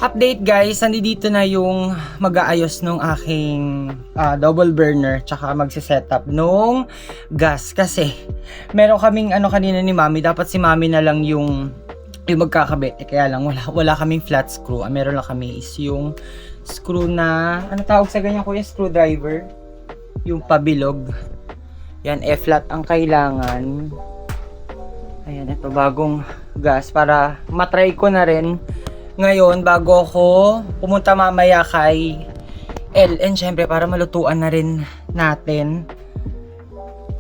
Update guys, nandito na yung mag-aayos nung aking double burner tsaka magsisetup nung gas kasi meron kaming ano kanina ni Mami, dapat si Mami na lang yung magkakabit, kaya lang wala kaming flat screw. Meron lang kami is yung screw na ano tawag sa ganyan kuya, screwdriver, yung pabilog. Yan, flat ang kailangan. Ayan, ito bagong gas para matry ko na rin ngayon bago ako pumunta mamaya kay LN, syempre para malutuan na rin natin.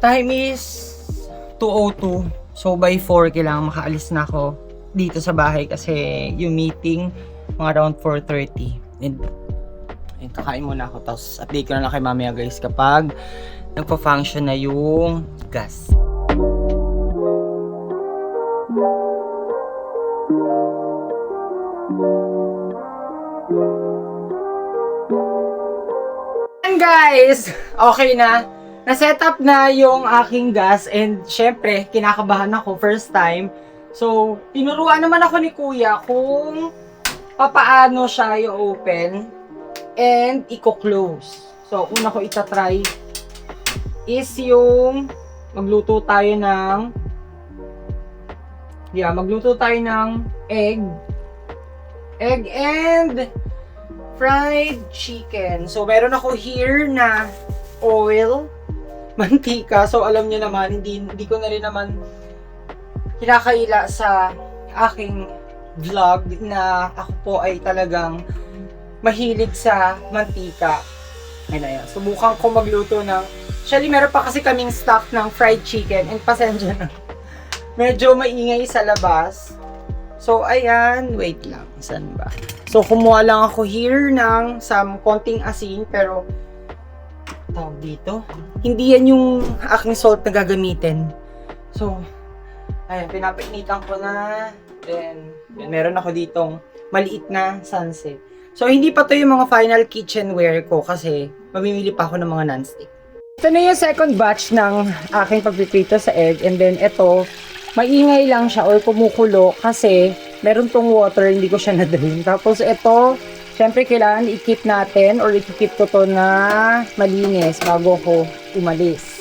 Time is 2:02, so by 4 kailangan makaalis na ako dito sa bahay kasi yung meeting mga around 4:30. And kakain muna ako, tapos update ko na lang kay mamaya guys kapag nagpa-function na yung gas. And guys, okay na. Na-set up na yung aking gas and syempre, kinakabahan ako first time. So, tinuruan naman ako ni Kuya kung papaano siya i-open and i-close. So, una ko itatry is yung magluto tayo ng egg and fried chicken. So, meron ako here na oil, mantika. So, alam niyo naman, hindi ko na rin naman kinakaila sa aking vlog na ako po ay talagang mahilig sa mantika. Ayan. Subukan ko magluto ng, actually, meron pa kasi kaming stock ng fried chicken and pasensya na. Medyo maingay sa labas. So, ayan. Wait lang. Saan ba? So, kumuha lang ako here ng konting asin. Pero, tawag dito. Hindi yan yung aking salt na gagamitin. So, ayan. Pinapainitan ko na. Then, meron ako ditong maliit na sunset. So, hindi pa to yung mga final kitchenware ko kasi mamimili pa ako ng mga non-stick. Ito na yung second batch ng aking pagpiprito sa egg. And then, ito, maingay lang siya or kumukulo kasi meron tong water, hindi ko siya na-drain. Tapos ito, syempre kailangan i-keep natin or i-keep ko to na malinis bago ko umalis.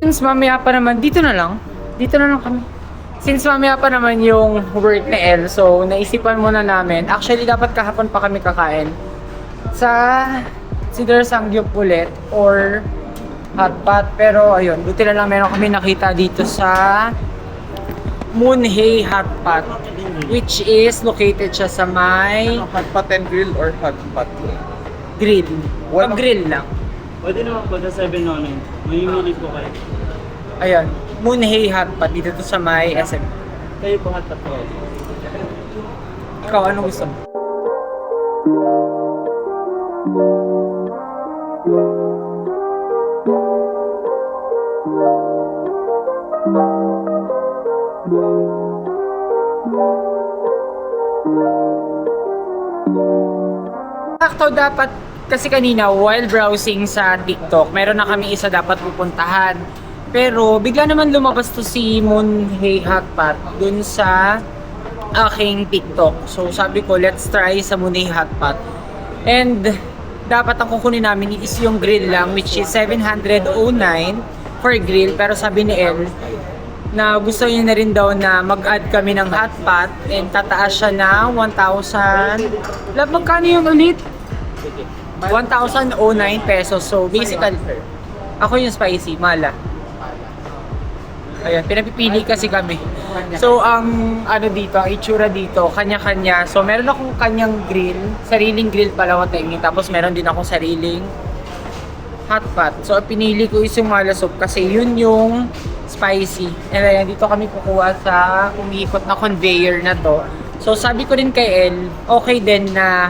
Since mamaya pa naman, dito na lang kami. Since mamaya pa naman yung work ni El, so naisipan muna namin. Actually, dapat kahapon pa kami kakain sa Sidor Sangyup ulit or hotpot. Pero ayun, buti na lang meron kami nakita dito sa Moonhay Hotpot, which is located siya sa may Hotpot and grill or hotpot? grill. Pag-grill lang. Pwede naman po sa 709. Mamimili po kayo. Ayan, Moonhay Hotpot dito to sa may SM. Kayo po hotpot po. Ikaw, ano gusto mo? Sakto dapat kasi kanina while browsing sa TikTok, meron na kami isa dapat pupuntahan. Pero bigla naman lumabas to si Moonhay Hotpot dun sa aking TikTok. So sabi ko, let's try sa Moonhay Hotpot. And dapat ang kukunin namin is yung grill lang, which is 709 for grill. Pero sabi ni El na gusto niya na rin daw na mag-add kami ng hotpot and tataas siya na 1,000. Magkano yung ulit? 1,009 pesos. So basically, ako yung spicy, mala. Ayan, pinapipili kasi kami. So, ang ano dito, ang itsura dito, kanya-kanya. So, meron akong kanyang grill, sariling grill pala ko tingin. Tapos, meron din akong sariling hot pot. So, pinili ko is yung mala soup kasi yun yung spicy. And ayan, dito kami kukuha sa umiikot na conveyor na to. So, sabi ko din kay El, okay din na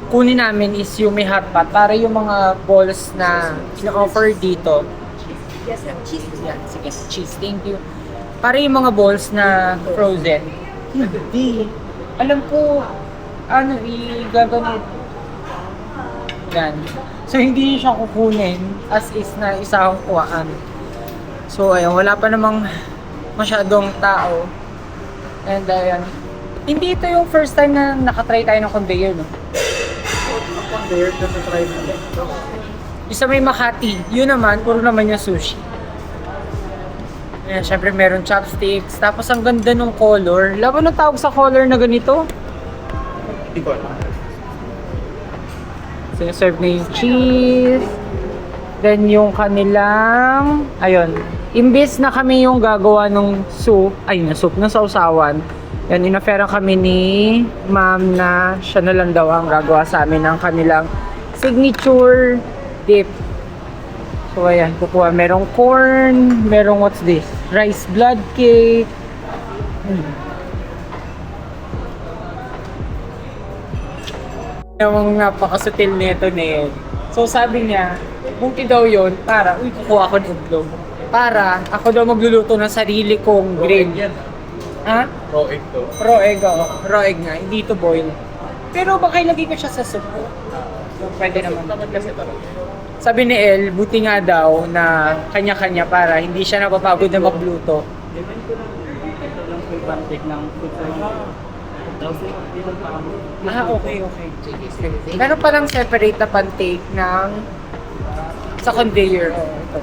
kunin namin is yung may hot pot para yung mga balls na ina-offer dito. Yes, sir. Cheese. Yan, sige, cheese. Thank you. Para yung mga balls na frozen. Hindi. Alam ko, i-gaganit. Yan. So, hindi siya kukunin as is na isang kuhaan. So, ayun, wala pa namang masyadong tao. And, ayan. Hindi ito yung first time na nakatry tayo ng conveyor, no? Conveyor na try natin. Isa may Makati. Yun naman, puro naman yung sushi. Ayan, syempre meron chopsticks. Tapos ang ganda ng color. Laban ang tawag sa color na ganito. Hindi ko alam. So, serve na yung cheese. Then, yung kanilang... Ayun. Imbis na kami yung gagawa ng soup. Ay, na soup. Ng sausawan. Yan, inofera kami ni ma'am na siya na lang daw ang gagawa sa amin ng kanilang signature dip. So, ayan, kukuha. Merong corn, merong what's this? Rice blood cake. Yung napakasutil nito na yun. So, sabi niya, buti daw yun para, kukuha ko ng itlog. Para ako daw magluluto ng sarili kong grill. Ha? Raw egg to. Raw egg, oo. Raw egg nga, hindi to boil. Pero baka ilagay ko siya sa soup ko. So, pwede naman. Kasi talaga. Sabi ni El, buti nga daw na kanya-kanya para hindi siya napapagod na magluto. Ito lang po yung pancake ng food service. Tapos dito pa ako. Okay. Meron palang separate na pancake ng sa conveyor. Oh, ito.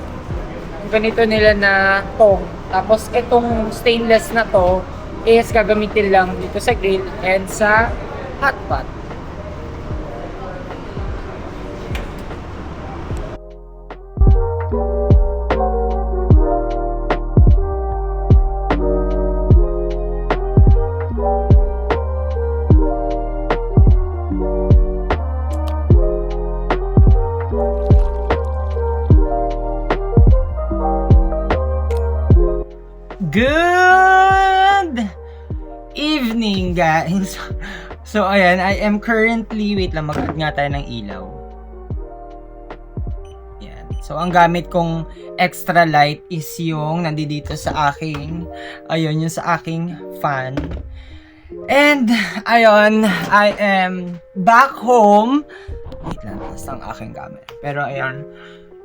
Yung ganito nila na tong. Tapos itong stainless na to is gagamitin lang dito sa grill and sa hot pot. Good evening, guys. So, ayan, I am currently, wait lang, mag-add nga tayo ng ilaw. Ayan. So, ang gamit kong extra light is yung nandito sa aking, ayun, yung sa aking fan. And, ayun, I am back home. Wait lang, tas ang aking gamit. Pero, ayun.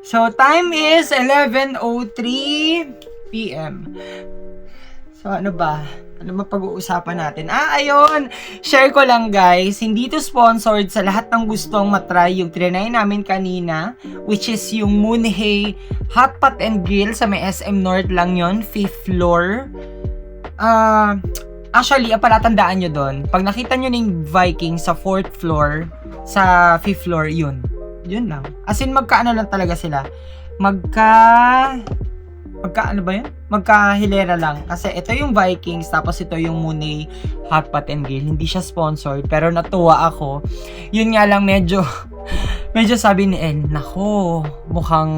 So, time is 11:03 p.m. So, ano ba? Ano ba pag-uusapan natin? Ayun! Share ko lang, guys. Hindi to sponsored sa lahat ng gustong matry yung trinay namin kanina, which is yung Moonhay Hot Pot and Grill sa may SM North lang yon, 5th floor. Actually, palatandaan nyo doon. Pag nakita nyo ng Viking sa 4th floor, sa 5th floor, yun. Yun lang. As in, magkaano lang talaga sila. Ano ba yun? Magkahilera lang. Kasi ito yung Vikings, tapos ito yung Moonhay Hot Pot and Grill. Hindi siya sponsored, pero natuwa ako. Yun nga lang, medyo sabi ni El, nako, mukhang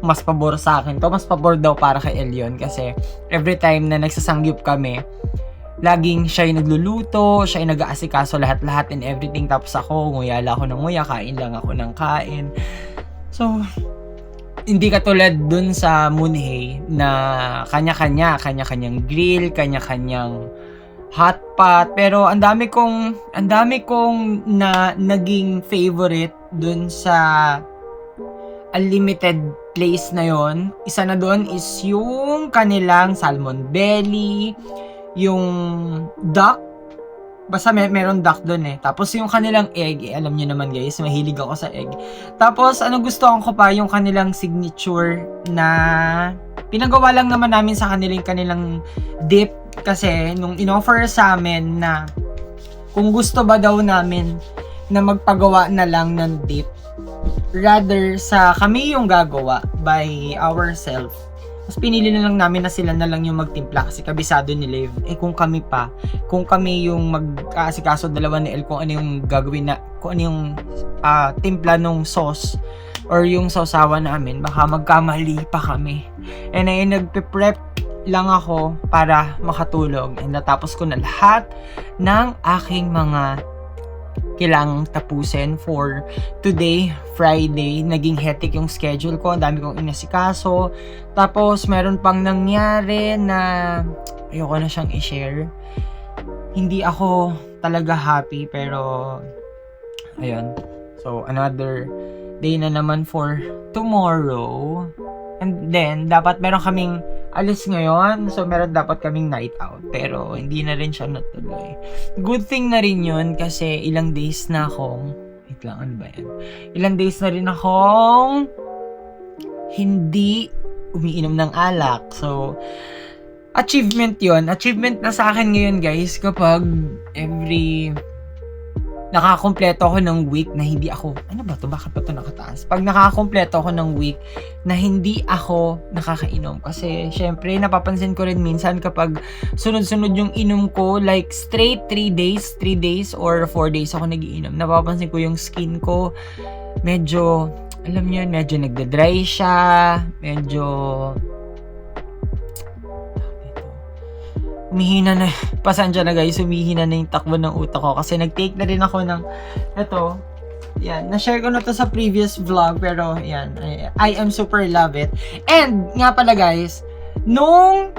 mas pabor sa akin to. Mas pabor daw para kay El yun. Kasi every time na nagsasangyup kami, laging siya yung nagluluto, siya yung nag-aasikaso lahat-lahat and everything. Tapos ako, nguyala ako ng nguya, kain lang ako ng kain. So, hindi katulad dun sa Moonhay na kanya-kanyang grill, kanya-kanyang hot pot. Pero ang dami kong naging favorite dun sa unlimited place na yon. Isa na doon is yung kanilang salmon belly, yung duck. Basta meron duck doon eh. Tapos yung kanilang egg, alam niyo naman guys, mahilig ako sa egg. Tapos ano gustuhan ko pa, yung kanilang signature na pinagawa lang naman namin sa kanilang dip. Kasi nung inoffer sa amin na kung gusto ba daw namin na magpagawa na lang ng dip, rather sa kami yung gagawa by ourselves. Mas pinili na lang namin na sila na lang yung magtimpla kasi kabisado ni Lev. Kung kami yung mag-aasikaso dalawa ni El kung ano yung gagawin na, kung ano yung timpla nung sauce, or yung sausawan namin, baka magkamali pa kami. And ayun, nagpe-prep lang ako para makatulog. And natapos ko na lahat ng aking mga kailangang tapusin for today, Friday. Naging hectic yung schedule ko. Ang dami kong inasikaso. Tapos, meron pang nangyari na ayoko na siyang i-share. Hindi ako talaga happy, pero ayun. So, another day na naman for tomorrow. And then, dapat meron kaming alis ngayon. So, meron dapat kaming night out. Pero, hindi na rin siya natuloy. Good thing na rin yun kasi ilang days na akong... Wait lang, ano ba yan? Ilang days na rin akong hindi umiinom ng alak. So, achievement yun. Achievement na sa akin ngayon, guys, kapag every... nakakompleto ako ng week na hindi ako, ano ba to? Bakit pa to nakataas? Pag nakakompleto ako ng week na hindi ako nakakainom. Kasi, syempre, napapansin ko rin minsan kapag sunod-sunod yung inom ko, like straight 3 days or 4 days ako nagiinom. Napapansin ko yung skin ko, medyo, alam niyo yun, medyo nagda-dry siya, medyo, humihina na, pasensya na guys, humihina na yung takbo ng utak ko kasi nag-take na rin ako ng, eto, yan, na-share ko na to sa previous vlog, pero yan, I am super love it. And, nga pala guys, nung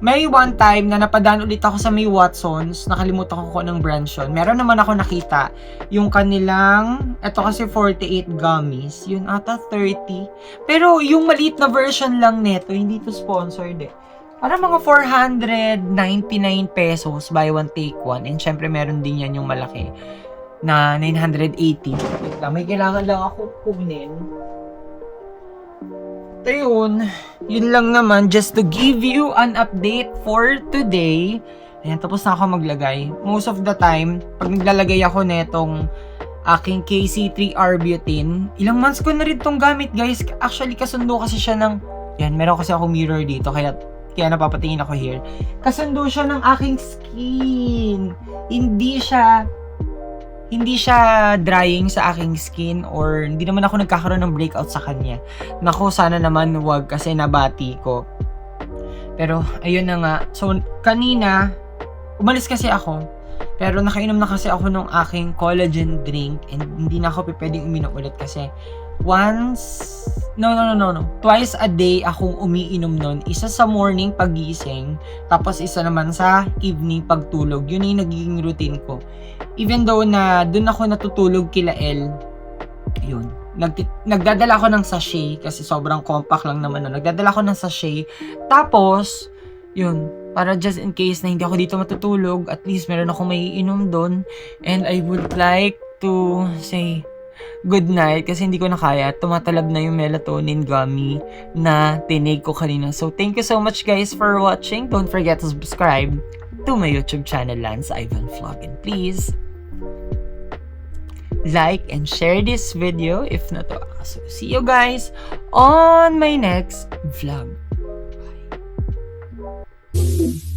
may one time na napadaan ulit ako sa may Watsons, nakalimutan ko ng branch yun, meron naman ako nakita, yung kanilang, eto kasi 48 gummies, yun ata 30, pero yung maliit na version lang neto, hindi to sponsored eh. Parang mga 499 pesos, buy one, take one. And syempre, meron din yan yung malaki na 980. Wait lang, may kailangan lang ako kunin. Ito yun lang naman, just to give you an update for today. Ayan, tapos na ako maglagay. Most of the time, pag naglalagay ako netong aking KC3 Arbutin, ilang months ko na rin tong gamit, guys. Actually, kasundo kasi siya ng, yan, meron kasi ako mirror dito, kaya napapatingin ako here. Kasundo siya ng aking skin. Hindi siya drying sa aking skin or hindi naman ako nagkakaroon ng breakout sa kanya. Nako, sana naman wag kasi nabati ko. Pero, ayun na nga. So, kanina, umalis kasi ako. Pero nakainom na kasi ako ng aking collagen drink and hindi na ako pwedeng uminom ulit kasi twice a day akong umiinom nun. Isa sa morning pagising, tapos isa naman sa evening pagtulog. Yun yung nagiging routine ko. Even though na dun ako natutulog kila El, yun. Nagdadala ako ng sachet kasi sobrang compact lang naman. Nagdadala ako ng sachet. Tapos, yun, para just in case na hindi ako dito matutulog, at least meron akong maiinom doon. And I would like to say good night kasi hindi ko na kaya. Tumatalab na yung melatonin gummy na tinake ko kanina. So, thank you so much guys for watching. Don't forget to subscribe to my YouTube channel, Lance Ivan Vlog. And please, like and share this video if not to. So, see you guys on my next vlog. Bye.